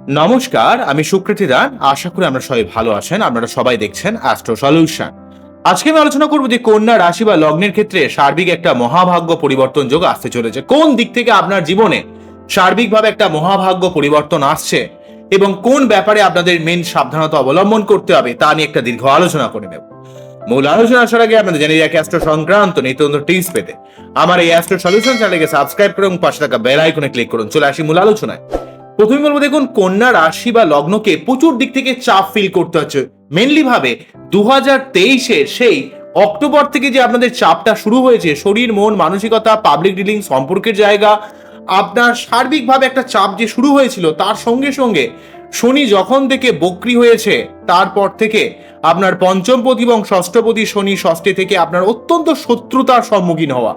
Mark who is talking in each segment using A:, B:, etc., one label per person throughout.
A: নমস্কার, আমি সুকৃতি দান। আশা করি আমরা সবাই ভালো আছেন। আপনারা সবাই দেখছেন অ্যাস্ট্রো সলিউশন। আজকে আমি আলোচনা করব যে কন্যা রাশি বা লগ্নের ক্ষেত্রে সার্বিক একটা মহাভাগ্য পরিবর্তন যোগ আসতে চলেছে। কোন দিক থেকে আপনার জীবনে সার্বিকভাবে একটা মহাভাগ্য পরিবর্তন আসছে এবং কোন ব্যাপারে আপনাদের মেন সাবধানতা অবলম্বন করতে হবে তা নিয়ে একটা দীর্ঘ আলোচনা করে নেব। মূল আলোচনা আসার আগে আপনাদের জানিয়ে রাখি, অ্যাস্ট্রো সংক্রান্ত নিত্য নতুন টিপস পেতে আমার এই অ্যাস্ট্রো সলিউশন চ্যানেলকে সাবস্ক্রাইব করুন, পাশে থাকা বেল আইকনে ক্লিক করুন। চলে আসি মূল আলোচনায়। প্রথমে বলবো, দেখুন, কন্যা রাশি বা লগ্নকে প্রচুর দিক থেকে চাপ ফিল করতে হচ্ছে। মেনলি ভাবে 2023-এর সেই অক্টোবর থেকে যে আপনাদের চাপটা শুরু হয়েছে, শরীর, মন, মানসিকতা, পাবলিক ডিলিং, সম্পর্কের জায়গা, আপনার সার্বিকভাবে একটা চাপ যে শুরু হয়েছিল, তার সঙ্গে সঙ্গে শনি যখন থেকে বক্রি হয়েছে তারপর থেকে আপনার পঞ্চমপতি এবং ষষ্ঠপতি শনি ষষ্ঠে থেকে আপনার অত্যন্ত শত্রুতার সম্মুখীন হওয়া,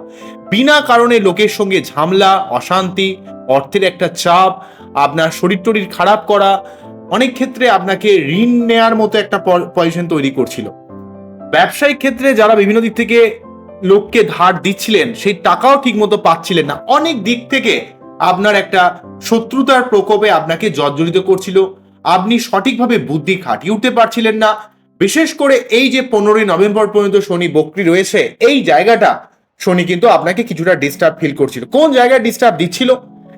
A: বিনা কারণে লোকের সঙ্গে ঝামেলা, অশান্তি, অর্থের একটা চাপ, আপনার শরীর টরীর খারাপ করা, অনেক ক্ষেত্রে আপনাকে ঋণ নেয়ার মতো একটা পজিশন তৈরি করছিল। ব্যবসায়িক ক্ষেত্রে যারা বিভিন্ন দিক থেকে লোককে ধার দিচ্ছিলেন, সেই টাকাও ঠিক মতো পাচ্ছিলেন না। অনেক দিক থেকে আপনার একটা শত্রুতার প্রকোপে আপনাকে জর্জরিত করছিল। আপনি সঠিকভাবে বুদ্ধি খাটিয়ে উঠতে পারছিলেন না। বিশেষ করে এই যে 15ই নভেম্বর পর্যন্ত শনি বক্রি রয়েছে, এই জায়গাটা শনি কিন্তু আপনাকে কিছুটা ডিস্টার্ব ফিল করছিল। কোন জায়গায় ডিস্টার্ব দিচ্ছিল?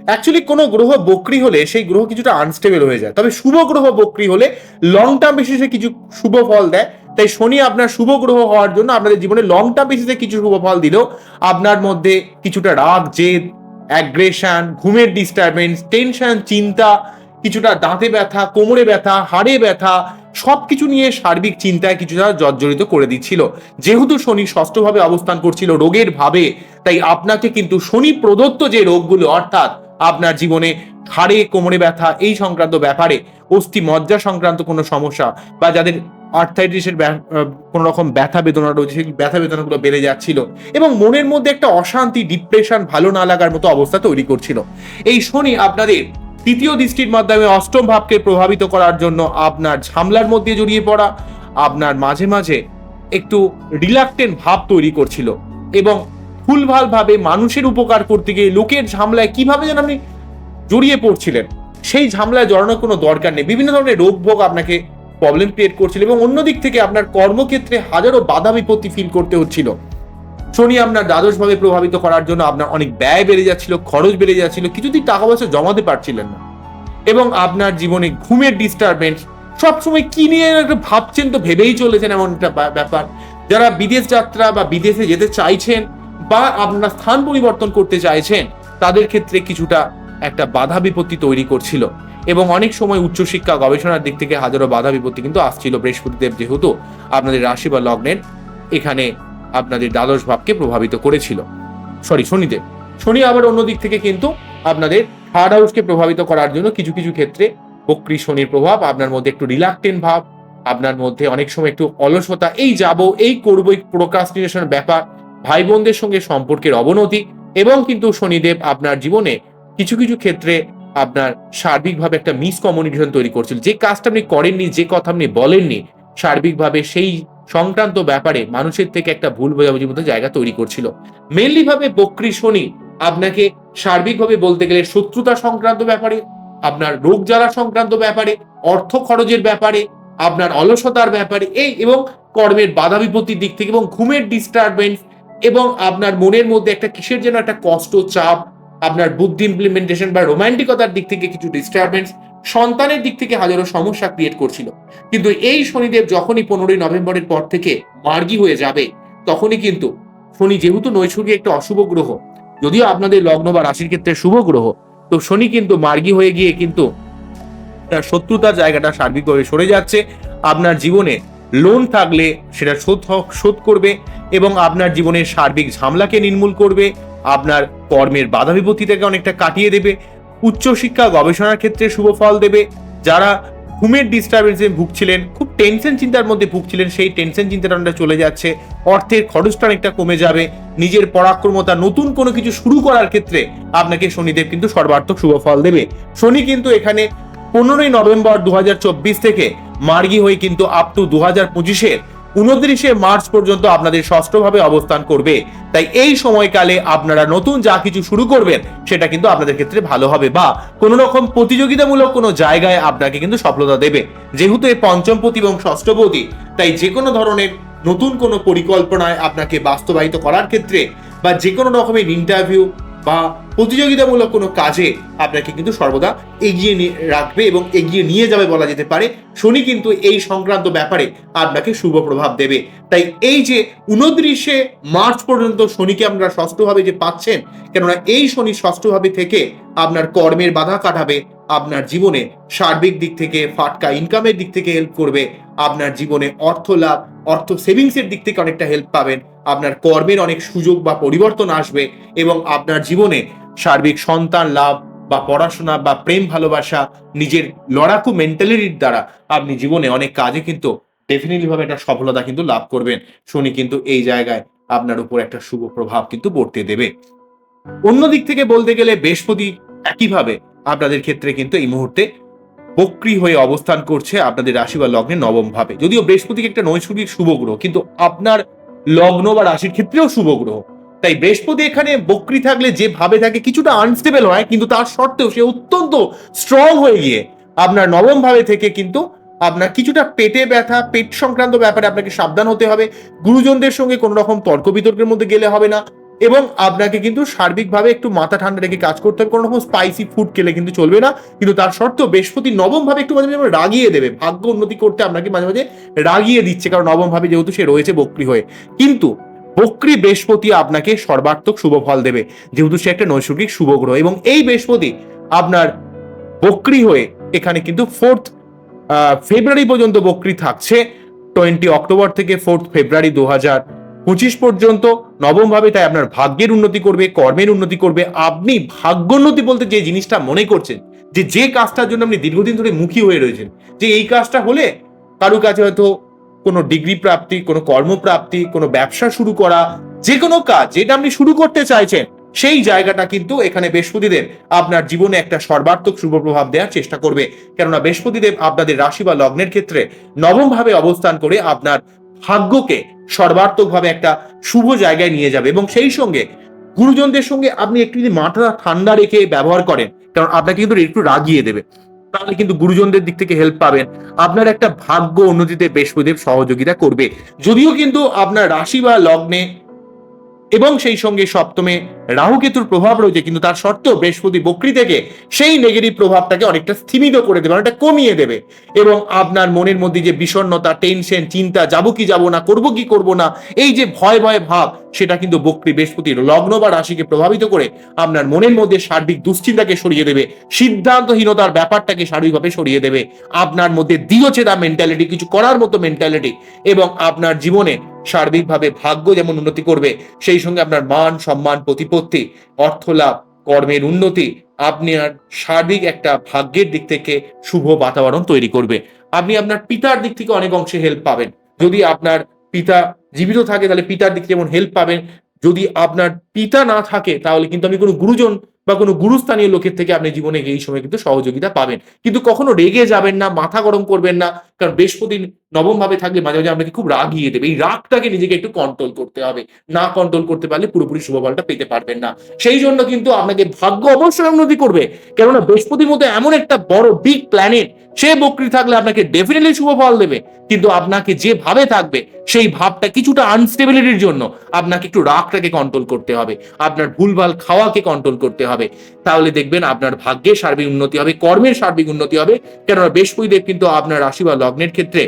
A: অ্যাকচুয়ালি কোনো গ্রহ বক্রি হলে সেই গ্রহ কিছুটা আনস্টেবল হয়ে যায়, তবে শুভ গ্রহ বক্রি হলে লং টার্ম বেসিসে কিছু শুভ ফল দেয়। তাই শনি আপনার শুভ গ্রহ হওয়ার জন্য আপনাদের জীবনে লং টার্ম বেসিসে কিছু শুভ ফল দিলেও আপনার মধ্যে কিছুটা রাগ, জেদ, অ্যাগ্রেশন, ঘুমের ডিস্টারবেন্স, টেনশন, চিন্তা, কিছুটা দাঁতে ব্যথা, কোমরে ব্যথা, হাড়ে ব্যথা, সবকিছু নিয়ে সার্বিক চিন্তায় কিছুটা জর্জরিত করে দিচ্ছিল। যেহেতু শনি ষষ্ঠভাবে অবস্থান করছিল রোগের ভাবে, তাই আপনাকে কিন্তু শনি প্রদত্ত যে রোগগুলো, অর্থাৎ আপনার জীবনে হাড়ে, কোমরে ব্যথা, এই সংক্রান্ত ব্যাপারে, অস্থি মজ্জা সংক্রান্ত কোনো সমস্যা, বা যাদের আর্থাইটিসের কোনো রকম ব্যথা বেদনা রয়েছে, সেই ব্যথা বেদনাগুলো বেড়ে যাচ্ছিল এবং মনের মধ্যে একটা অশান্তি, ডিপ্রেশন, ভালো না লাগার মতো অবস্থা তৈরি করছিল। এই শনি আপনাদের তৃতীয় দৃষ্টির মাধ্যমে অষ্টম ভাবকে প্রভাবিত করার জন্য আপনার ঝামেলার মধ্যে জড়িয়ে পড়া, আপনার মাঝে মাঝে একটু রিলাক্টেন্ট ভাব তৈরি করছিল এবং ভুলভাল ভাবে মানুষের উপকার করতে গিয়ে লোকের ঝামেলায় কিভাবে যেন আপনি জড়িয়ে পড়ছিলেন, সেই ঝামেলায় জড়ানোর কোনো দরকার নেই। বিভিন্ন ধরনের রোগ ভোগ আপনাকে প্রবলেম ক্রিয়েট করছিল এবং অন্যদিক থেকে আপনার কর্মক্ষেত্রে হাজারো বাধা বিপত্তি ফিল করতে হচ্ছিল। শনি আপনার দ্বাদশভাবে প্রভাবিত করার জন্য আপনার অনেক ব্যয় বেড়ে যাচ্ছিল, খরচ বেড়ে যাচ্ছিল, কিছুদিন টাকা পয়সা জমাতে পারছিলেন না এবং আপনার জীবনে ঘুমের ডিস্টারবেন্স, সবসময় কি নিয়ে একটা ভাবছেন তো ভেবেই চলেছেন, এমন একটা ব্যাপার। যারা বিদেশ যাত্রা বা বিদেশে যেতে চাইছেন বা আপনার স্থান পরিবর্তন করতে চাইছেন, তাদের ক্ষেত্রে কিছুটা একটা বাধা বিপত্তি তৈরি করছিল এবং অনেক সময় উচ্চশিক্ষা গবেষণার দিক থেকে হাজারো বাধা বিপত্তি কিন্তু আসছিল। বৃহস্পতিদেব যেহেতু আপনাদের রাশি বা লগ্নের এখানে আপনাদের দ্বাদশ ভাবকে প্রভাবিত করেছিল, শনিদেব। শনি আবার অন্য দিক থেকে কিন্তু আপনাদের থার্ড হাউসকে প্রভাবিত করার জন্য কিছু কিছু ক্ষেত্রে বক্রী শনির প্রভাব, আপনার মধ্যে একটু রিলাক্টেন্ট ভাব, আপনার মধ্যে অনেক সময় একটু অলসতা, এই যাবো, এই করবো, এই প্রোক্রাস্টিনেশন ব্যাপার, ভাই বোনদের সঙ্গে সম্পর্কের অবনতি এবং কিন্তু শনিদেব আপনার জীবনে কিছু কিছু ক্ষেত্রে আপনার সার্বিকভাবে একটা মিসকমিউনিকেশন তৈরি করছিল। যে কাজটা আপনি করেননি, যে কথা আপনি বলেননি, সার্বিকভাবে সেই সংক্রান্ত ব্যাপারে মানুষের থেকে একটা ভুল বোঝাবুঝির মতো জায়গা তৈরি করছিল। মেনলি ভাবে বক্রী শনি আপনাকে সার্বিকভাবে বলতে গেলে শত্রুতা সংক্রান্ত ব্যাপারে, আপনার রোগ জ্বালা সংক্রান্ত ব্যাপারে, অর্থ খরচের ব্যাপারে, আপনার অলসতার ব্যাপারে, এই এবং কর্মের বাধা বিপত্তির দিক থেকে এবং ঘুমের ডিস্টারবেন্স এবং আপনার মনের মধ্যে একটা কিসের যেন একটা কষ্ট, চাপ, আপনার বুদ্ধি ইমপ্লিমেন্টেশন বা রোমান্টিকতার দিক থেকে কিছু ডিস্টারবেন্স, সন্তানের দিক থেকে হাজারো সমস্যা ক্রিয়েট করছিল। কিন্তু এই শনিদেব যখনই 15ই নভেম্বরের পর থেকে মার্গী হয়ে যাবে, তখনই কিন্তু শনি যেহেতু নৈসর্গিক একটা অশুভ গ্রহ, যদিও আপনাদের লগ্ন বা রাশির ক্ষেত্রে শুভ গ্রহ, তো শনি কিন্তু মার্গী হয়ে গিয়ে কিন্তু তার শত্রুতার জায়গাটা সার্বিকভাবে সরে যাচ্ছে। আপনার জীবনে লোন থাকলে সেটা শোধ করবে এবং আপনার জীবনের সার্বিক ঝামেলাকে নির্মূল করবে, আপনার কর্মের বাধা বিপত্তিটাকে অনেকটা কাটিয়ে দেবে, উচ্চশিক্ষা গবেষণার ক্ষেত্রে শুভ ফল দেবে। যারা ঘুমের ডিস্টারবেন্সে ভুগছিলেন, খুব টেনশন চিন্তার মধ্যে ভুগছিলেন, সেই টেনশন চিন্তাটা চলে যাচ্ছে, অর্থের খরচটা অনেকটা কমে যাবে, নিজের পরাক্রমতা, নতুন কোনো কিছু শুরু করার ক্ষেত্রে আপনাকে শনিদেব কিন্তু সর্বার্থক শুভ ফল দেবে। শনি কিন্তু এখানে 15ই নভেম্বর 2024 থেকে মার্গী হয়ে কিন্তু আপ টু 2025-এর 29 মার্চ পর্যন্ত আপনাদের ষষ্ঠভাবে অবস্থান করবে। তাই এই সময়কালে আপনারা নতুন যা কিছু শুরু করবেন সেটা কিন্তু আপনাদের ক্ষেত্রে ভালো হবে, বা কোনো রকম প্রতিযোগিতামূলক কোনো জায়গায় আপনাকে কিন্তু সফলতা দেবে। যেহেতু এই পঞ্চমপতি এবং ষষ্ঠপতি, তাই যে কোনো ধরনের নতুন কোনো পরিকল্পনায় আপনাকে বাস্তবায়িত করার ক্ষেত্রে বা যে কোনো রকমের ইন্টারভিউ বা প্রতিযোগিতামূলক কোনো কাজে আপনাকে কিন্তু সর্বদা এগিয়ে রাখবে এবং এগিয়ে নিয়ে যাবে বলা যেতে পারে। শনি কিন্তু এই সংক্রান্ত ব্যাপারে আপনাকে শুভ প্রভাব দেবে। তাই এই যে 29 মার্চ পর্যন্ত শনিকে আপনারা ষষ্ঠভাবে যে পাচ্ছেন, কেননা এই শনি ষষ্ঠভাবে থেকে আপনার কর্মের বাধা কাটাবে, আপনার জীবনে সার্বিক দিক থেকে ফাটকা ইনকামের দিক থেকে হেল্প করবে, আপনার জীবনে অর্থ লাভ, অর্থ সেভিংসের দিক থেকে অনেকটা হেল্প পাবেন, আপনার কর্মের অনেক সুযোগ বা পরিবর্তন আসবে এবং আপনার জীবনে সার্বিক সন্তান লাভ বা পড়াশোনা বা প্রেম ভালোবাসা, নিজের লড়াকু মেন্টালিটির দ্বারা আপনি জীবনে অনেক কাজে কিন্তু ডেফিনেটলি ভাবে একটা সফলতা কিন্তু লাভ করবেন। শনি কিন্তু এই জায়গায় আপনার উপর একটা শুভ প্রভাব কিন্তু পড়তে দেবে। অন্য দিক থেকে বলতে গেলে বৃহস্পতি একইভাবে আপনাদের ক্ষেত্রে কিন্তু এই মুহূর্তে বক্রী হয়ে অবস্থান করছে আপনাদের রাশি বা লগ্নে নবম ভাবে। যদিও বৃহস্পতি একটা নৈসর্গিক শুভ গ্রহ, কিন্তু আপনার লগ্ন বা রাশির ক্ষেত্রেও শুভ গ্রহ। তাই বৃহস্পতি এখানে বক্রী থাকলে যে ভাবে থাকে কিছুটা আনস্টেবল হয়, কিন্তু তার সত্ত্বেও সে অত্যন্ত স্ট্রং হয়ে গিয়ে আপনার নবম ভাবে থেকে কিন্তু আপনার কিছুটা পেটে ব্যথা, পেট সংক্রান্ত ব্যাপারে আপনাকে সাবধান হতে হবে। গুরুজনদের সঙ্গে কোনো রকম তর্ক বিতর্কের মধ্যে গেলে হবে না এবং আপনাকে কিন্তু সার্বিকভাবে একটু মাথা ঠান্ডা রেখে কাজ করতে হবে। কোনো রকম স্পাইসি ফুড খেলে কিন্তু চলবে না। কিন্তু তার সত্ত্বেও বৃহস্পতি নবম ভাবে একটু মাঝে মাঝে রাগিয়ে দেবে, ভাগ্য উন্নতি করতে আপনাকে মাঝে মাঝে রাগিয়ে দিচ্ছে, কারণ নবম ভাবে যেহেতু সে রয়েছে বক্রী হয়ে। কিন্তু বক্রী বৃহস্পতি আপনাকে সর্বাত্মক শুভ ফল দেবে, যেহেতু সে একটা নৈসর্গিক শুভ গ্রহ। এবং এই বৃহস্পতি আপনার বক্রী হয়ে এখানে কিন্তু 4 ফেব্রুয়ারি পর্যন্ত বক্রী থাকছে। 20 অক্টোবর থেকে 4 ফেব্রুয়ারি 2025 পর্যন্ত নবম ভাবে। তাই আপনার ভাগ্যের উন্নতি করবে, কর্মের উন্নতি করবে। আপনি ভাগ্যোন্নতি বলতে যে জিনিসটা মনে করছেন, যে কাজটার জন্য আপনি দীর্ঘদিন ধরে মুখী হয়ে রয়েছেন, যে এই কাজটা হলে কারো কাছে হয়তো কোনো ডিগ্রি প্রাপ্তি, কোনো কর্মপ্রাপ্তি, কোনো ব্যবসা শুরু করা, যে কোনো কাজ যেটা আপনি শুরু করতে চাইছেন, সেই জায়গাটা কিন্তু এখানে বৃহস্পতিদেব আপনার জীবনে একটা সর্বাত্মক শুভ প্রভাব দেওয়ার চেষ্টা করবে। কেননা বৃহস্পতিদেব আপনাদের রাশি বা লগ্নের ক্ষেত্রে নবম ভাবে অবস্থান করে আপনার ভাগ্যকে সর্বাত্মকভাবে একটা শুভ জায়গায় নিয়ে যাবে। এবং সেই সঙ্গে গুরুজনদের সঙ্গে আপনি একটু যদি মাথা ঠান্ডা রেখে ব্যবহার করেন, কারণ আপনাকে কিন্তু একটু রাগিয়ে দেবে, তাহলে কিন্তু গুরুজনদের দিক থেকে হেল্প পাবেন। আপনার একটা ভাগ্য উন্নতিতে বৃহস্পতিদেব সহযোগিতা করবে। যদিও কিন্তু আপনার রাশি বা লগ্নে এবং সেই সঙ্গে সপ্তমে রাহু কেতুর প্রভাব রয়েছে, কিন্তু তার সত্ত্বেও বৃহস্পতি বক্রী থেকে সেই নেগেটিভ প্রভাবটাকে অনেকটা স্থিমিত করে দেবে, অনেকটা কমিয়ে দেবে। এবং আপনার মনের মধ্যে যে বিষণ্ণতা, টেনশন, চিন্তা, যাবো কি যাবো না, করবো কি করবো না, এই যে ভয় ভয় ভাব, সেটা কিন্তু বক্রী বৃহস্পতির লগ্ন বা রাশিকে প্রভাবিত করে আপনার মনের মধ্যে সার্বিক দুশ্চিন্তাকে সরিয়ে দেবে, সিদ্ধান্তহীনতার ব্যাপারটাকে সার্বিকভাবে সরিয়ে দেবে। আপনার মধ্যে দৃঢ়চেতা মেন্টালিটি, কিছু করার মতো মেন্টালিটি, এবং আপনার জীবনে সার্বিকভাবে ভাগ্য যেমন উন্নতি করবে, সেই সঙ্গে আপনার মান সম্মান, প্রতিপত্তি, অর্থ লাভ, কর্মের উন্নতি, আপনার সার্বিক একটা ভাগ্যের দিক থেকে শুভ বাতাবরণ তৈরি করবে। আপনি আপনার পিতার দিক থেকে অনেক অংশে হেল্প পাবেন। যদি আপনার পিতা জীবিত থাকে তাহলে পিতার দিক থেকে যেমন হেল্প পাবেন। যদি আপনার পিতা না থাকে তাহলে কিন্তু আপনি কোনো গুরুজন বা কোনো গুরুস্থানীয় লোকের থেকে আপনি জীবনে এই সময় কিন্তু সহযোগিতা পাবেন। কিন্তু কখনো রেগে যাবেন না, মাথা গরম করবেন না, কারণ বৃহস্পতি নবম ভাবে থাকলে মাঝে মাঝে আপনাকে খুব রাগিয়ে দেবে। এই রাগটাকে নিজেকে একটু কন্ট্রোল করতে হবে। না কন্ট্রোল করতে পারলে পুরোপুরি শুভ ফলটা পেতে পারবেন না। সেই জন্য কিন্তু আপনাকে ভাগ্য অবশ্যই উন্নতি করবে, কেননা বৃহস্পতির মধ্যে এমন একটা বড় বিগ প্ল্যানেট, সে বক্রী থাকলে আপনাকে ডেফিনেটলি শুভ ফল দেবে। কিন্তু আপনাকে যে ভাবে থাকবে সেই ভাবটা কিছুটা আনস্টেবিলিটির জন্য আপনাকে একটু রাগটাকে কন্ট্রোল করতে হবে, আপনার ভুলভাল খাওয়াকে কন্ট্রোল করতে হবে। তাহলে দেখবেন আপনার ভাগ্যের সার্বিক উন্নতি হবে, কর্মের সার্বিক উন্নতি হবে। কেননা বৃহস্পতিদেব কিন্তু আপনার রাশি বা লগ্নের ক্ষেত্রে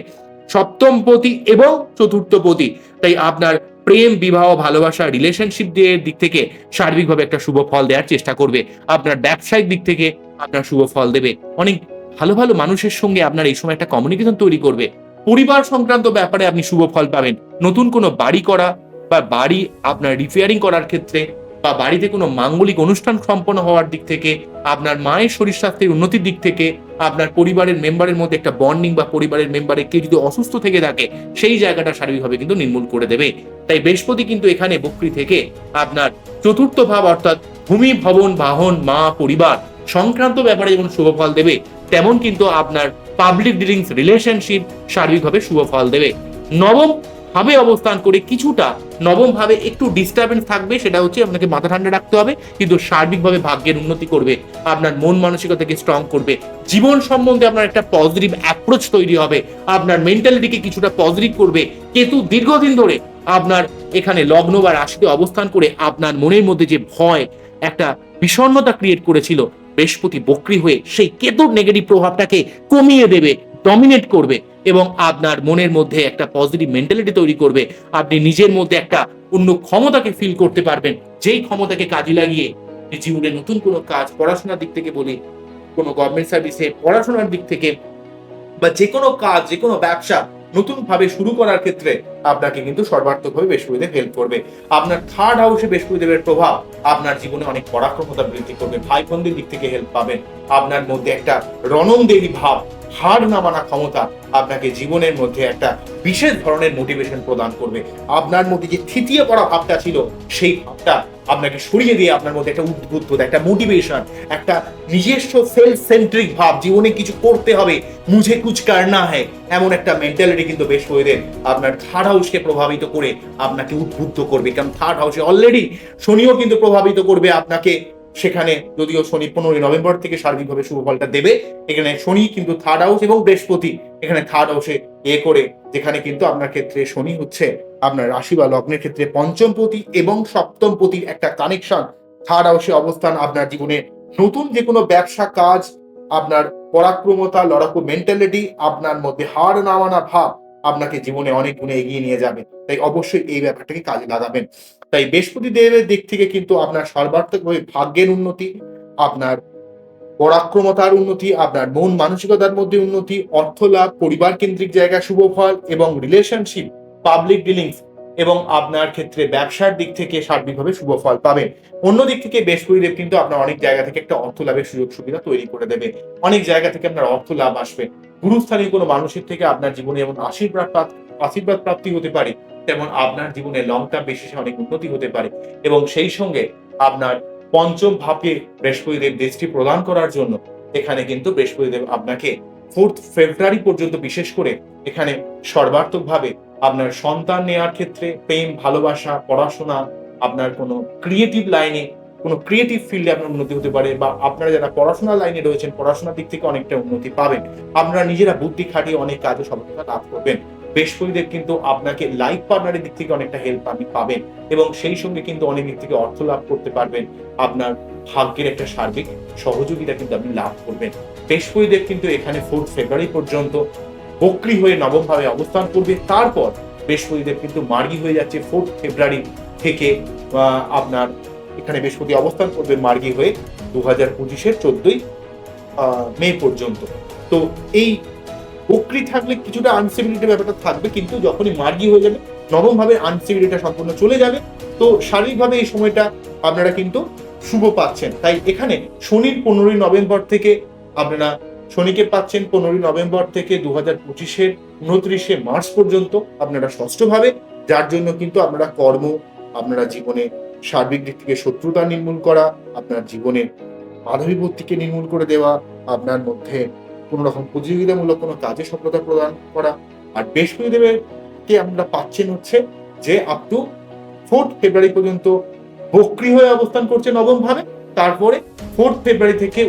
A: সপ্তম পতি এবং চতুর্থ পতি। তাই আপনার প্রেম, বিবাহ, ভালোবাসা, রিলেশনশিপ দিক থেকে সার্বিকভাবে একটা শুভ ফল দেওয়ার চেষ্টা করবে। আপনার ব্যবসায়িক দিক থেকে আপনার শুভ ফল দেবে। অনেক ভালো ভালো মানুষের সঙ্গে আপনার এই সময় একটা কমিউনিকেশন তৈরি করবে। পরিবার সংক্রান্ত ব্যাপারে আপনি শুভ ফল পাবেন। নতুন কোনো বাড়ি করা বা বাড়ি আপনার রিপেয়ারিং করার ক্ষেত্রে বা বাড়িতে কোনো মাঙ্গলিক অনুষ্ঠান সম্পন্ন হওয়ার দিক থেকে, আপনার মায়ের শরীর স্বাস্থ্যের উন্নতির দিক থেকে, আপনার পরিবারের মেম্বারের মধ্যে একটা বন্ডিং বা পরিবারের মেম্বারের কেউ যদি অসুস্থ থেকে থাকে সেই জায়গাটা শারীরিকভাবে কিন্তু নির্মূল করে দেবে। তাই বৃহস্পতি কিন্তু এখানে বক্রী থেকে আপনার চতুর্থ ভাব অর্থাৎ ভূমি, ভবন, বাহন, মা, পরিবার সংক্রান্ত ব্যাপারে যেমন শুভ ফল দেবে, তেমন কিন্তু আপনার পাবলিক ডিলিংস, রিলেশনশিপ সার্বিকভাবে শুভ ফল দেবে। নবম ভাবে অবস্থান করে কিছুটা নবম ভাবে একটু ডিস্টারবেন্স থাকবে, সেটা হচ্ছে আপনাকে মাথা ঠান্ডা রাখতে হবে, কিন্তু সার্বিকভাবে ভাগ্যের উন্নতি করবে, আপনার মন মানসিকতাকে স্ট্রং করবে, জীবন সম্বন্ধে আপনার একটা পজিটিভ অ্যাপ্রোচ তৈরি হবে, আপনার মেন্টালিটিকে কিছুটা পজিটিভ করবে। কেতু দীর্ঘদিন ধরে আপনার এখানে লগ্ন বা রাশিতে অবস্থান করে আপনার মনের মধ্যে যে ভয়, একটা বিষণ্ণতা ক্রিয়েট করেছিল, বৃহস্পতি বক্রী হয়ে সেই কেতুর নেগেটিভ প্রভাবটাকে কমিয়ে দেবে, ডমিনেট করবে এবং আপনার মনের মধ্যে একটা পজিটিভ মেন্টালিটি তৈরি করবে। আপনি নিজের মধ্যে একটা অন্য ক্ষমতাকে ফিল করতে পারবেন, যেই ক্ষমতাকে কাজে লাগিয়ে জীবনে নতুন কোনো কাজ, পড়াশোনার দিক থেকে বলি, কোনো গভর্নমেন্ট সার্ভিসে পড়াশোনার দিক থেকে বা যে কোনো কাজ, যে কোনো ব্যবসা নতুন ভাবে শুরু করার ক্ষেত্রে আপনাকে কিন্তু সর্বাত্মকভাবে বৃহস্পতিদেব হেল্প করবে। আপনার থার্ড হাউসে বৃহস্পতিদেবের প্রভাব আপনার জীবনে অনেক পরাক্রমতা বৃদ্ধি করবে, ভাই বোনদের দিক থেকে হেল্প পাবেন, আপনার মধ্যে একটা রণংদেহী ভাব, হার না মানা ক্ষমতা আপনাকে জীবনের মধ্যে একটা বিশেষ ধরনের মোটিভেশন প্রদান করবে। আপনার মধ্যে যে থিতিয়ে পড়া ভাবটা ছিল, সেই ভাবটা আপনাকে সরিয়ে দিয়ে আপনার মধ্যে একটা উদ্বুদ্ধতা, একটা মোটিভেশন, একটা নিজস্ব সেলফ সেন্ট্রিক ভাব, জীবনে কিছু করতে হবে, মুঝে কুছ করনা হ্যায়, এমন একটা মেন্টালিটি কিন্তু বৃহস্পতিদেব আপনার থার্ড হাউসকে প্রভাবিত করে আপনাকে উদ্বুদ্ধ করবে। কারণ থার্ড হাউসে অলরেডি শনিও কিন্তু প্রভাবিত করবে আপনাকে, সেখানে যদিও শনি 15 নভেম্বর থেকে সার্বিকভাবে শুভ ফলটা দেবে, এখানে শনি কিন্তু থার্ড হাউস এবং বৃহস্পতি এখানে থার্ড হাউসে করে, যেখানে কিন্তু আপনার ক্ষেত্রে শনি হচ্ছে আপনার রাশি বা লগ্নের ক্ষেত্রে পঞ্চমপতি এবং সপ্তমপতির একটা কানেকশন, থার্ড হাউসে অবস্থান আপনার জীবনে নতুন যে কোনো ব্যবসা কাজ, আপনার পরাক্রমতা, লড়াকু মেন্টালিটি, আপনার মধ্যে হার না মানা ভাব আপনাকে জীবনে অনেক গুণে এগিয়ে নিয়ে যাবে। তাই অবশ্যই এই ব্যাপারটাকে কাজে লাগাবেন। তাই বৃহস্পতি দেবের দিক থেকে কিন্তু আপনার সর্বাত্মকভাবে ভাগ্যের উন্নতি, আপনার পরাক্রমতার উন্নতি, আপনার মন মানসিকতার মধ্যে উন্নতি, অর্থ লাভ, পরিবার কেন্দ্রিক জায়গা শুভ ফল এবং রিলেশনশিপ, পাবলিক ডিলিংস এবং আপনার ক্ষেত্রে ব্যবসার দিক থেকে সার্বিকভাবে শুভ ফল পাবেন। অন্য দিক থেকে বৃহস্পতিদেব কিন্তু আপনার অনেক জায়গা থেকে একটা অর্থ লাভের সুযোগ সুবিধা তৈরি করে দেবে, অনেক জায়গা থেকে আপনার অর্থ লাভ আসবে, গুরুস্থানীয় কোনো মানুষের থেকে আপনার জীবনে যেমন আশীর্বাদ প্রাপ্তি হতে পারে, তেমন আপনার জীবনে লং টার্ম বেসিসে অনেক উন্নতি হতে পারে। এবং সেই সঙ্গে আপনার পঞ্চম ভাবে বৃহস্পতিদেব দৃষ্টি প্রদান করার জন্য এখানে কিন্তু বৃহস্পতিদেব আপনাকে 4 ফেব্রুয়ারি পর্যন্ত বিশেষ করে এখানে সর্বাত্মকভাবে আপনার সন্তান নেওয়ার ক্ষেত্রে, প্রেম, ভালোবাসা, পড়াশোনা, আপনার কোনো ক্রিয়েটিভ লাইনে, কোনো ক্রিয়েটিভ ফিল্ডে আপনার উন্নতি হতে পারে, বা আপনারা যারা পড়াশোনার লাইনে রয়েছেন পড়াশোনার দিক থেকে অনেকটা উন্নতি পাবেন, আপনারা নিজেরা বুদ্ধি খাটিয়ে অনেক কাজে সফলতা লাভ করবেন। বৃহস্পতিদেব কিন্তু আপনাকে লাইফ পার্টনারের দিক থেকে অনেকটা হেল্প আপনি পাবেন এবং সেই সঙ্গে কিন্তু অনেক দিক থেকে অর্থ লাভ করতে পারবেন, আপনার ভাগ্যের একটা সার্বিক সহযোগিতা কিন্তু আপনি লাভ করবেন। বৃহস্পতিদেব কিন্তু এখানে 4 ফেব্রুয়ারি পর্যন্ত বক্রী হয়ে নবম ভাবে অবস্থান করবে, তারপর বৃহস্পতিদেব কিন্তু মার্গী হয়ে যাচ্ছে 4 ফেব্রুয়ারি থেকে আপনার এখানে বৃহস্পতি অবস্থান করবে মার্গী হয়ে 2025-এর 14ই মে পর্যন্ত। তো এই বক্রী থাকলে কিছুটা আনস্টেবিলিটি ব্যাপারটা থাকবে, কিন্তু যখনই মার্গী হয়ে যাবে নবম ভাবে আনস্টেবিলিটিটা সম্পূর্ণ চলে যাবে। তো শারীরিকভাবে এই সময়টা আপনারা কিন্তু শুভ পাচ্ছেন। তাই এখানে শনির 15ই নভেম্বর থেকে আপনারা শনিকে পাচ্ছেন 15ই নভেম্বর থেকে 2025-এর 29শে মার্চ পর্যন্ত আপনারা ষষ্ঠভাবে, যার জন্য কিন্তু আপনারা কর্ম, আপনারা জীবনে সার্বিক দিক থেকে শত্রুতা নির্মূল করা, আপনার জীবনে বাধা বিপত্তিকে নির্মূল করে দেওয়া, আপনার মধ্যে কোন রকম প্রতিযোগিতামূলক কোনো কাজে সফলতা প্রদান করা। আর বৃহস্পতিদেবের কে আমরা পাচ্ছেন হচ্ছে যে আপ টু 4 ফেব্রুয়ারি পর্যন্ত বক্রী হয়ে অবস্থান করছে নবম ভাবে, তারপরে 4 ফেব্রুয়ারি থেকে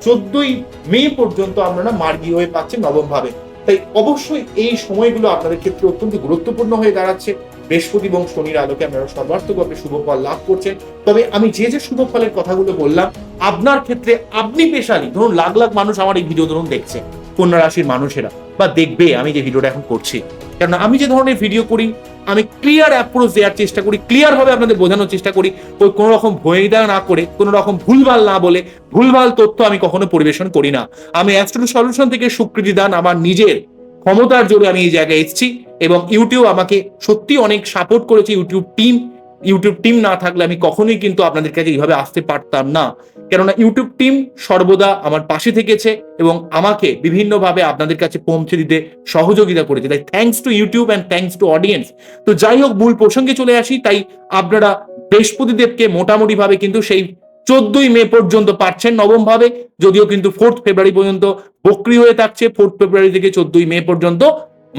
A: 14ই মে পর্যন্ত আপনারা মার্গী হয়ে পাচ্ছেন নবম ভাবে। তাই অবশ্যই এই সময়গুলো আপনাদের ক্ষেত্রে অত্যন্ত গুরুত্বপূর্ণ হয়ে দাঁড়াচ্ছে। বৃহস্পতি এবং শনির আলোকে আপনারা সর্বাত্মকভাবে শুভ ফল লাভ করছেন। তবে আমি যে যে শুভ ফলের কথাগুলো বললাম, আপনার ক্ষেত্রে আপনি স্পেশালি ধরুন লাখ লাখ মানুষ আমার এই ভিডিও ধরুন দেখছে, কন্যা রাশির মানুষেরা বা দেখবে আমি যে ভিডিওটা এখন করছি, কারণ আমি যে ধরনের ভিডিও করি আমি ক্লিয়ার অ্যাপ্রোচ দেওয়ার চেষ্টা করি, ক্লিয়ার ভাবে আপনাদের বোঝানোর চেষ্টা করি, ওই কোনো রকম ভয়দা না করে, কোনো রকম ভুলভাল না বলে, ভুলভাল তথ্য আমি কখনো পরিবেশন করি না। আমি অ্যাস্ট্রো সলিউশন থেকে স্বীকৃতি দান আমার নিজের ক্ষমতার জোরে আমি এই জায়গায় এসেছি এবং ইউটিউব আমাকে সত্যি অনেক সাপোর্ট করেছে। ইউটিউব টিম না থাকলে আমি কখনোই কিন্তু আপনাদের কাছে এইভাবে আসতে পারতাম না, কেননা ইউটিউব টিম সর্বদা আমার পাশে থেকেছে এবং আমাকে বিভিন্নভাবে আপনাদের কাছে পৌঁছে দিতে সহযোগিতা করেছে। তাই thanks to YouTube and thanks to audience. তো যাই হোক, মূল প্রসঙ্গে চলে আসি। তাই আপনারা বৃহস্পতিদেবকে মোটামুটি ভাবে কিন্তু সেই 14ই মে পর্যন্ত পাচ্ছেন নবম ভাবে, যদিও কিন্তু 4 ফেব্রুয়ারি পর্যন্ত বক্রী হয়ে থাকছে, 4 ফেব্রুয়ারি থেকে 14ই মে পর্যন্ত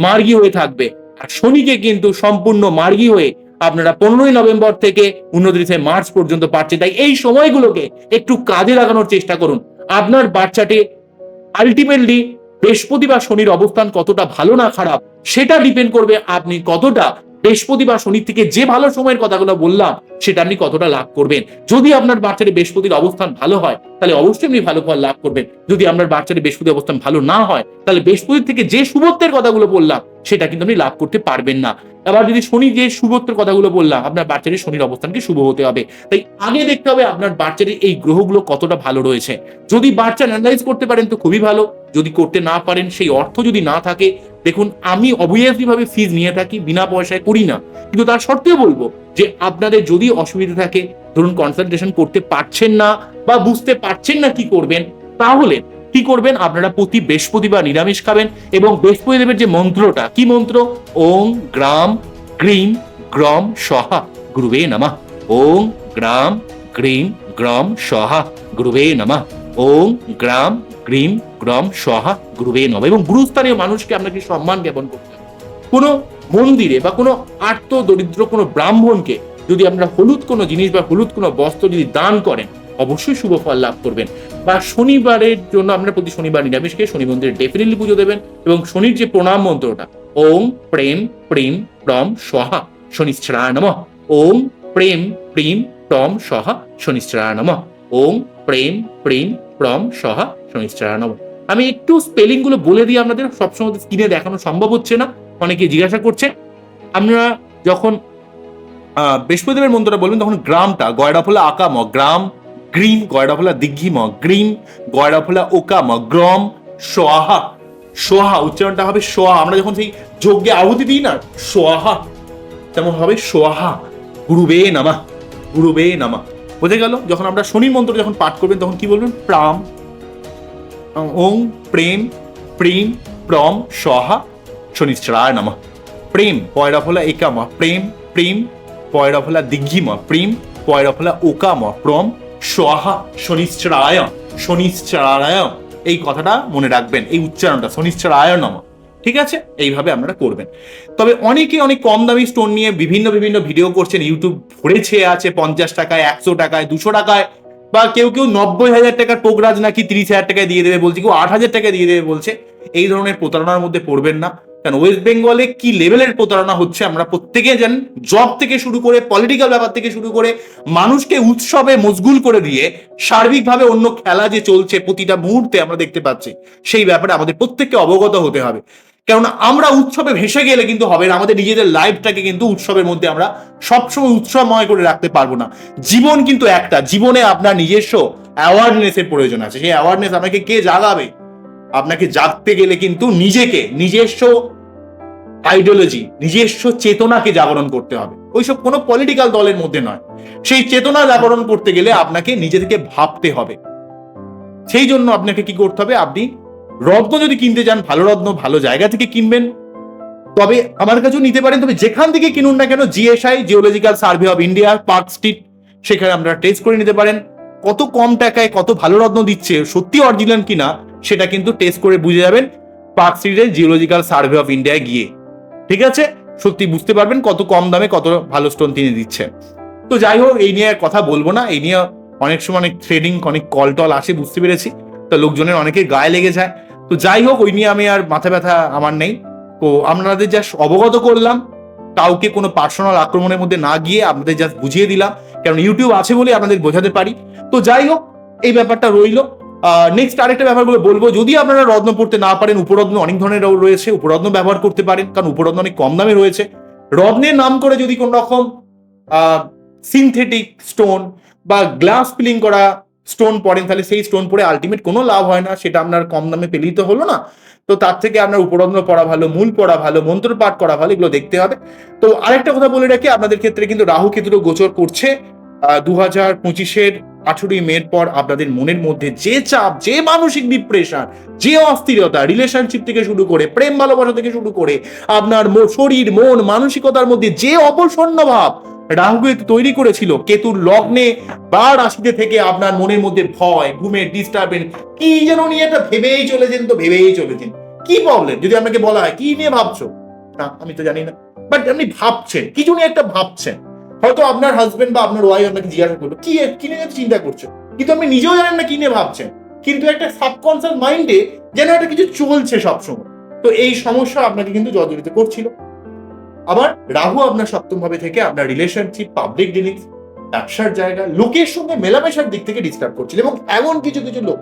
A: মার্গী হয়ে থাকবে। আর শনিকে কিন্তু সম্পূর্ণ মার্গী হয়ে আপনারা 15ই নভেম্বর থেকে 29 মার্চ পর্যন্ত পাচ্ছে। তাই এই সময়গুলোকে একটু কাজে লাগানোর চেষ্টা করুন। আপনার বাচ্চাটি আলটিমেটলি বৃহস্পতি বা শনির অবস্থান কতটা ভালো না খারাপ সেটা ডিপেন্ড করবে আপনি কতটা বৃহস্পতি বা শনির থেকে যে ভালো সময়ের কথাগুলো বললাম সেটা আপনি কতটা লাভ করবেন। যদি আপনার বাচ্চাটি বৃহস্পতির অবস্থান ভালো হয় তাহলে অবশ্যই আপনি ভালো ফল লাভ করবেন। যদি আপনার বাচ্চাটি বৃহস্পতির অবস্থান ভালো না হয় তাহলে বৃহস্পতির থেকে যে শুভত্বের কথাগুলো বললাম সেটা কিন্তু আপনি লাভ করতে পারবেন না। আবার যদি শনি যে শুভত্বের কথাগুলো বললাম আপনার বাচ্চাটির শনির অবস্থানকে শুভ হতে হবে। তাই আগে দেখতে হবে আপনার বাচ্চাটির এই গ্রহগুলো কতটা ভালো রয়েছে। যদি বাচ্চা অ্যানালাইজ করতে পারেন তো খুবই ভালো, যদি করতে না পারেন সেই অর্থ যদি না থাকে, দেখুন আমি অবভিয়াসলি ভাবে ফিজ নিয়ে থাকি, বিনা পয়সায় করি না, কিন্তু তার সত্ত্বেও বলবো যে আপনাদের যদি অসুবিধা থাকে, ধরুন কনসালটেশন করতে পারছেন না বা বুঝতে পারছেন না কি করবেন, তাহলে কি করবেন, আপনারা প্রতি বৃহস্পতিবার নিরামিষ খাবেন এবং বৃহস্পতি দেবের যে মন্ত্রটা, কি মন্ত্র, ওং গ্রাম গ্রিম গ্রম সহা গুরুবে নমঃ, ওং গ্রাম গ্রিম গ্রম সহা গুরুবে নমঃ, ওং গ্রাম গ্রিম গ্রম সহা গুরুবে নমঃ। এবং গুরুস্থানীয় মানুষকে আপনাকে সম্মান জ্ঞাপন করতে হবে। কোনো মন্দিরে বা কোনো আর্ত দরিদ্র কোনো ব্রাহ্মণকে যদি আপনারা হলুদ কোনো জিনিস বা হলুদ কোনো বস্ত্র যদি দান করেন অবশ্যই শুভ ফল লাভ করবেন। বা শনিবারের জন্য আপনারা প্রতি শনিবার নিরামিষ খেয়ে শনি মন্দিরে ডেফিনেটলি পুজো দেবেন এবং শনির যে প্রণাম মন্ত্রটা, ওং প্রেম প্রিম প্রম সহা শনিশ্চরায় নমঃ, ওং প্রেম প্রিম প্রম সহা শনিশ্চরায় নমঃ, ওং প্রেম প্রিম প্রম সহা শনিশ্চরায় নমঃ। আমি একটু স্পেলিং গুলো বলে দিই, আপনাদের সবসময় স্ক্রিনে দেখানো সম্ভব হচ্ছে না, অনেকে জিজ্ঞাসা করছে। আপনারা যখন বৃহস্পতিদেবের মন্ত্রটা বলবেন তখন গ্রামটা গয়ডা ফোলা আকাম, গ্রাম গ্রিম গয়ডা ফোলা দিঘিম, গ্রিম গয়ডা ফোলা ওকাম, গ্রম সোহা, সোহা উচ্চারণটা হবে সোহা। আমরা যখন সেই যজ্ঞে আহুতি দিই না সোহা, তেমন হবে সোহা গুরুবে নামা, গুরুবে নামা। বোঝা গেল? যখন আমরা শনির মন্ত্র যখন পাঠ করবেন তখন কি বলবেন, প্রাম ওং প্রেম প্রিম প্রম সহা শনিশ্চরায় নমঃ, প্রেম পয়রা ফলা একামা, প্রেম প্রিম পয়রা ফলা দিঘিমা, প্রিম পয়রা ফলা ওকামা, প্রম সহা শনিশ্চরায়, শনিশ্চরায়। এই কথাটা মনে রাখবেন, এই উচ্চারণটা শনিশ্চরায় নমঃ। ঠিক আছে, এইভাবে আপনারা করবেন। তবে অনেকে অনেক কম দামি স্টোন নিয়ে বিভিন্ন বিভিন্ন ভিডিও করছেন, ইউটিউব ভরে ছেয়ে আছে 50 টাকায়, 100 টাকায়, 200 টাকায়, বা কেউ কেউ 90,000 টাকার পোগরাজ নাকি 30,000 টাকায় দিয়ে দেবে বলছে, কেউ 8,000 টাকায় দিয়ে দেবে বলছে। এই ধরনের প্রতারণার মধ্যে পড়বেন না, কারণ ওয়েস্ট বেঙ্গলে কি লেভেলের প্রতারণা হচ্ছে আমরা প্রত্যেকে জানেন। জব থেকে শুরু করে পলিটিক্যাল ব্যাপার থেকে শুরু করে মানুষকে উৎসবে মশগুল করে দিয়ে সার্বিকভাবে অন্য খেলা যে চলছে প্রতিটা মুহূর্তে আমরা দেখতে পাচ্ছি, সেই ব্যাপারে আমাদের প্রত্যেককে অবগত হতে হবে। কেননা আমরা উৎসবে ভেসে গেলে কিন্তু হবে না, আমাদের নিজেদের লাইফটাকে কিন্তু উৎসবের মধ্যে আমরা সবসময় উৎসবময় করে রাখতে পারবো না। জীবন কিন্তু একটা, জীবনে আপনার নিজস্ব অ্যাওয়ারনেসের প্রয়োজন আছে। সেই অ্যাওয়ারনেস আপনাকে কে জাগাবে? আপনাকে জাগতে গেলে কিন্তু নিজেকে, নিজস্ব আইডিওলজি, নিজস্ব চেতনাকে জাগরণ করতে হবে, ওইসব কোনো পলিটিক্যাল দলের মধ্যে নয়। সেই চেতনা জাগরণ করতে গেলে আপনাকে নিজে থেকে ভাবতে হবে। সেই জন্য আপনাকে কি করতে হবে, আপনি রত্ন যদি কিনতে চান ভালো রত্ন ভালো জায়গা থেকে কিনবেন, তবে আমার কাছেও নিতে পারেন। তবে যেখান থেকে কিনুন না কেন, GSI geological survey of India park street, সেখানে আপনারা টেস্ট করে নিতে পারেন কত কম টাকায় কত ভালো রত্ন দিচ্ছে, সত্যি অরিজিনাল কিনা সেটা কিন্তু টেস্ট করে বুঝে যাবেন পার্ক স্ট্রিটের জিওলজিক্যাল সার্ভে অফ ইন্ডিয়ায় গিয়ে। ঠিক আছে, সত্যি বুঝতে পারবেন কত কম দামে কত ভালো স্টোন তিনি দিচ্ছেন। তো যাই হোক, এই নিয়ে কথা বলবো না, এই নিয়ে অনেক সময় অনেক থ্রেডিং অনেক কল টল আসে, বুঝতে পেরেছি, তো লোকজনের অনেকের গায়ে লেগে যায়। তো যাই হোক, ওই নিয়ে আমি আর মাথা ব্যথা আমার নেই। তো আপনাদের জাস্ট অবগত করলাম, কাউকে কোনো পার্সোনাল আক্রমণের মধ্যে না গিয়ে আপনাদের জাস্ট বুঝিয়ে দিলাম, কারণ ইউটিউব আছে বলে আপনাদের বোঝাতে পারি। তো যাই হোক, এই ব্যাপারটা রইলো। নেক্সট আরেকটা ব্যাপারগুলো বলবো, যদি আপনারা রত্ন পড়তে না পারেন, উপরত্ন অনেক ধরনের রয়েছে, উপরত্ন ব্যবহার করতে পারেন, কারণ উপরত্ন অনেক কম দামে রয়েছে। রত্নের নাম করে যদি কোন রকম সিনথেটিক স্টোন বা গ্লাস ফিলিং করা স্টোন পড়েন, তাহলে সেই স্টোন পরে আলটিমেট কোনো লাভ হয় না, সেটা আপনার কম দামে পেলেই তো হলো না। তো তার থেকে আপনার উপরত্ন পড়া ভালো, মূল পড়া ভালো, মন্ত্র পাঠ করা ভালো, এগুলো দেখতে হবে। তো আরেকটা কথা বলে রাখি, আপনাদের ক্ষেত্রে কিন্তু রাহু কেতুরও গোচর করছে 2025-এর 18ই মের পর। আপনাদের মনের মধ্যে যে চাপ, যে মানসিক ডিপ্রেশন, যে অস্থিরতা, রিলেশনশিপ থেকে শুরু করে প্রেম ভালোবাসা থেকে শুরু করে আপনার শরীর মন মানসিকতার মধ্যে যে অবসন্ন ভাব রাহু কেতু তৈরি করেছিল, কেতুর লগ্নে বা রাশিতে থেকে আপনার মনের মধ্যে ভয়, ঘুমের ডিস্টারবেন্স, কি যেন নিয়ে একটা ভেবেই চলেছেন, তো ভেবেই চলেছেন। কি প্রবলেম যদি আপনাকে বলা হয় কি নিয়ে ভাবছো, না আমি তো জানি না, বাট আপনি ভাবছেন কিছু নিয়ে, একটা ভাবছেন, হয়তো আপনার হাজবেন্ড বা আপনার ওয়াইফ আপনাকে জিজ্ঞাসা করলো কি নিয়ে চিন্তা করছো, কিন্তু আপনি নিজেও জানেন না কি নিয়ে ভাবছেন, কিন্তু একটা সাবকনসিয়াস মাইন্ডে যেন একটা কিছু চলছে সবসময়। তো এই সমস্যা আপনাকে কিন্তু জর্জরিত করছিল। আবার রাহু আপনার সপ্তম ভাবে থেকে আপনার রিলেশনশিপ, পাবলিক ডিলিংস, ব্যবসার জায়গা, লোকের সঙ্গে মেলামেশার দিক থেকে ডিস্টার্ব করছিল, এবং এমন কিছু কিছু লোক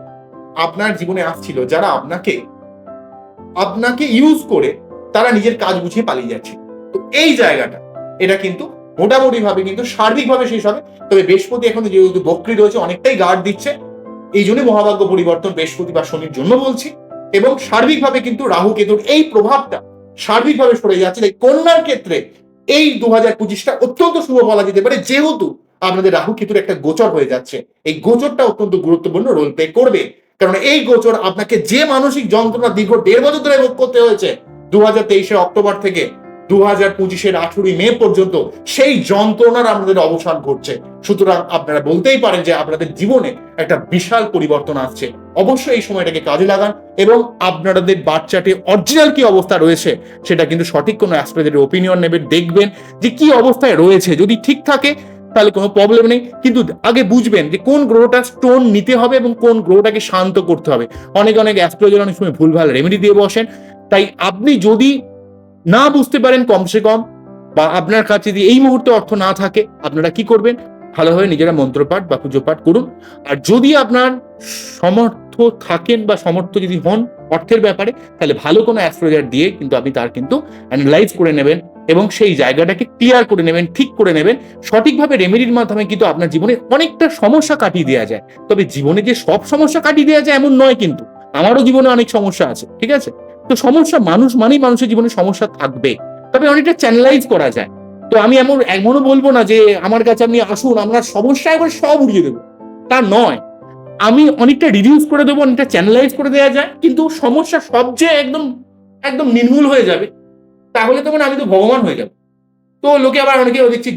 A: আপনার জীবনে আসছিল যারা আপনাকে ইউজ করে তারা নিজের কাজ বুঝিয়ে পালিয়ে যাচ্ছে। তো এই জায়গাটা এটা কিন্তু মোটামুটি ভাবে কিন্তু সার্বিকভাবে শেষ হবে। তবে বৃহস্পতি এখন যেহেতু বক্রী রয়েছে, অনেকটাই গার্ড দিচ্ছে, এই জন্য মহাভাগ্য পরিবর্তন বৃহস্পতি বা শনির জন্য বলছি। এবং সার্বিকভাবে কিন্তু রাহু কেতুর এই প্রভাবটা সার্বিকভাবে সরে যাচ্ছে। তাই কন্যার ক্ষেত্রে এই 2025টা অত্যন্ত শুভ বলা যেতে পারে, যেহেতু আপনাদের রাহু কেতুর একটা গোচর হয়ে যাচ্ছে। এই গোচরটা অত্যন্ত গুরুত্বপূর্ণ রোল প্লে করবে, কারণ এই গোচর আপনাকে যে মানসিক যন্ত্রণা দীর্ঘ 1.5 বছর ধরে ভোগ করতে হয়েছে 2023 অক্টোবর থেকে 2025 18 মে পর্যন্ত, সেই যন্ত্রণার আপনাদের অবসান ঘটছে। সুতরাং আপনারা বলতেই পারেন যে আপনাদের জীবনে একটা বিশাল পরিবর্তন আসছে। অবশ্যই এই সময়টাকে কাজে লাগান এবং আপনাদের বাচ্চাটি অরিজিনাল কি অবস্থা রয়েছে সেটা কিন্তু সঠিক কোনো অ্যাস্ট্রোলজারের ওপিনিয়ন নেবেন, দেখবেন যে কি অবস্থায় রয়েছে। যদি ঠিক থাকে তাহলে কোনো প্রবলেম নেই, কিন্তু আগে বুঝবেন যে কোন গ্রহটা স্টোন নিতে হবে এবং কোন গ্রহটাকে শান্ত করতে হবে। অনেক অ্যাস্ট্রোলজার অনেক সময় ভুলভাল রেমেডি দিয়ে বসেন। তাই আপনি যদি না বুঝতে পারেন কমসে কম, বা আপনার কাছে যদি এই মুহূর্তে অর্থ না থাকে, আপনারা কি করবেন, ভালোভাবে নিজেরা মন্ত্রপাঠ বা পুজো পাঠ করুন। আর যদি আপনার সমর্থ থাকেন বা সমর্থ যদি হন অর্থের ব্যাপারে, তাহলে ভালো কোনো অ্যাস্ট্রোলজার দিয়ে কিন্তু আপনি তার কিন্তু অ্যানালাইজ করে নেবেন এবং সেই জায়গাটাকে ক্লিয়ার করে নেবেন, ঠিক করে নেবেন। সঠিকভাবে রেমেডির মাধ্যমে কিন্তু আপনার জীবনে অনেকটা সমস্যা কাটিয়ে দেওয়া যায়। তবে জীবনে যে সব সমস্যা কাটিয়ে দেওয়া যায় এমন নয়, কিন্তু আমারও জীবনে অনেক সমস্যা আছে, ঠিক আছে? তো সমস্যা মানুষ মানেই মানুষের জীবনে সমস্যা থাকবে, তবে অনেকটা চ্যানেলাইজ করা যায়। তো আমি এমনও বলবো না যে আমার কাছে আপনি আসুন আমরা সমস্যা একবার সব উড়িয়ে দেবো, তা নয়। আমি অনেকটা রিডিউস করে দেবো, অনেকটা চ্যানেলাইজ করে দেওয়া যায়, কিন্তু সমস্যা সব যে একদম একদম নির্মূল হয়ে যাবে তাহলে তো আমি তো ভগবান হয়ে যাবো। তো লোকে আবার অনেকে দেখছি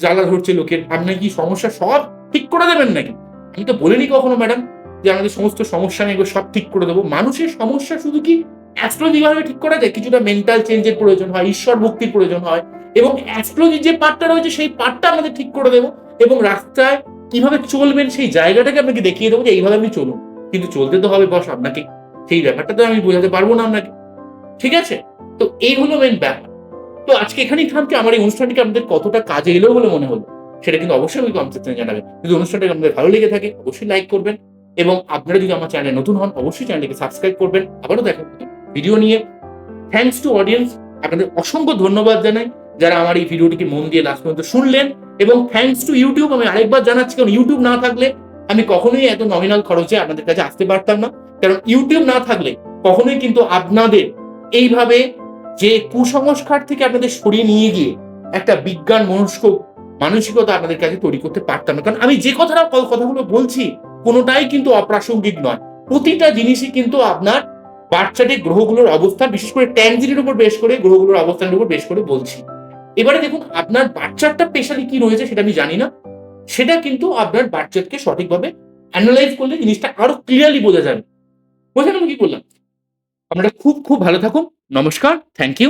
A: জ্বালা ধরছে লোকের, আপনি কি সমস্যা সব ঠিক করে দেবেন নাকি? আমি তো বলিনি কখনো ম্যাডাম যে আমাদের সমস্ত সমস্যা আমি এগুলো সব ঠিক করে দেবো। মানুষের সমস্যা শুধু কি অ্যাস্ট্রোলজি ভাবে ঠিক করা যায়? কিছুটা মেন্টাল চেঞ্জের প্রয়োজন হয়, ঈশ্বর ভক্তির প্রয়োজন হয়, এবং অ্যাস্ট্রোলজির যে পার্টটা রয়েছে সেই পার্টটা আমাদের ঠিক করে দেবো, এবং রাস্তায় কিভাবে চলবেন সেই জায়গাটাকে আপনাকে দেখিয়ে দেবো যে এইভাবে আপনি চলুন। কিন্তু চলতে তো হবে বস আপনাকে, সেই ব্যাপারটা তো আমি বোঝাতে পারবো না আপনাকে, ঠিক আছে? তো এই হলো মেন ব্যাপার। তো আজকে এখানেই থামছি। আমার এই অনুষ্ঠানটিকে আপনাদের কতটা কাজে এলো বলে মনে হলো সেটা কিন্তু অবশ্যই আমাকে কমেন্ট সেকশনে জানাবেন। যদি অনুষ্ঠানটা আপনাদের ভালো লেগে থাকে অবশ্যই লাইক করবেন, এবং আপনারা যদি আমার চ্যানেলে নতুন হন অবশ্যই চ্যানেলটিকে সাবস্ক্রাইব করবেন। আবারও দেখো ভিডিও নিয়ে। থ্যাঙ্কস টু অডিয়েন্স, আপনাদের অসংখ্য ধন্যবাদ জানাই যারা আমার এই ভিডিওটিকে মন দিয়ে লাস্ট পর্যন্ত শুনলেন, এবং থ্যাঙ্কস টু ইউটিউব আমি আরেকবার জানাচ্ছি, কারণ ইউটিউব না থাকলে আমি কখনোই এত নমিনাল খরচে আপনাদের কাছে আসতে পারতাম না। কারণ ইউটিউব না থাকলে কখনোই কিন্তু আপনাদের এইভাবে যে কুসংস্কার থেকে আপনাদের সরিয়ে নিয়ে গিয়ে একটা বিজ্ঞান মনস্ক মানসিকতা আপনাদের কাছে তৈরি করতে পারতাম না। কারণ আমি যে কথাগুলো বলছি কোনোটাই কিন্তু অপ্রাসঙ্গিক নয়। প্রতিটা জিনিসই কিন্তু আপনার বাচ্চাটি গ্রহগুলোর অবস্থান, বিশেষ করে ট্যানজিটের উপর বেশ করে, গ্রহগুলোর অবস্থানের উপর বেশ করে বলছি। এবারে দেখুন আপনার বাচ্চাটা স্পেশালি কি রয়েছে সেটা আমি জানি না, সেটা কিন্তু আপনার বাচ্চাকে সঠিকভাবে অ্যানালাইজ করলে জিনিসটা আরো ক্লিয়ারলি বোঝা যাবে। বোঝা গেল কি বললাম? আপনারা খুব খুব ভালো থাকুন। নমস্কার, থ্যাংক ইউ।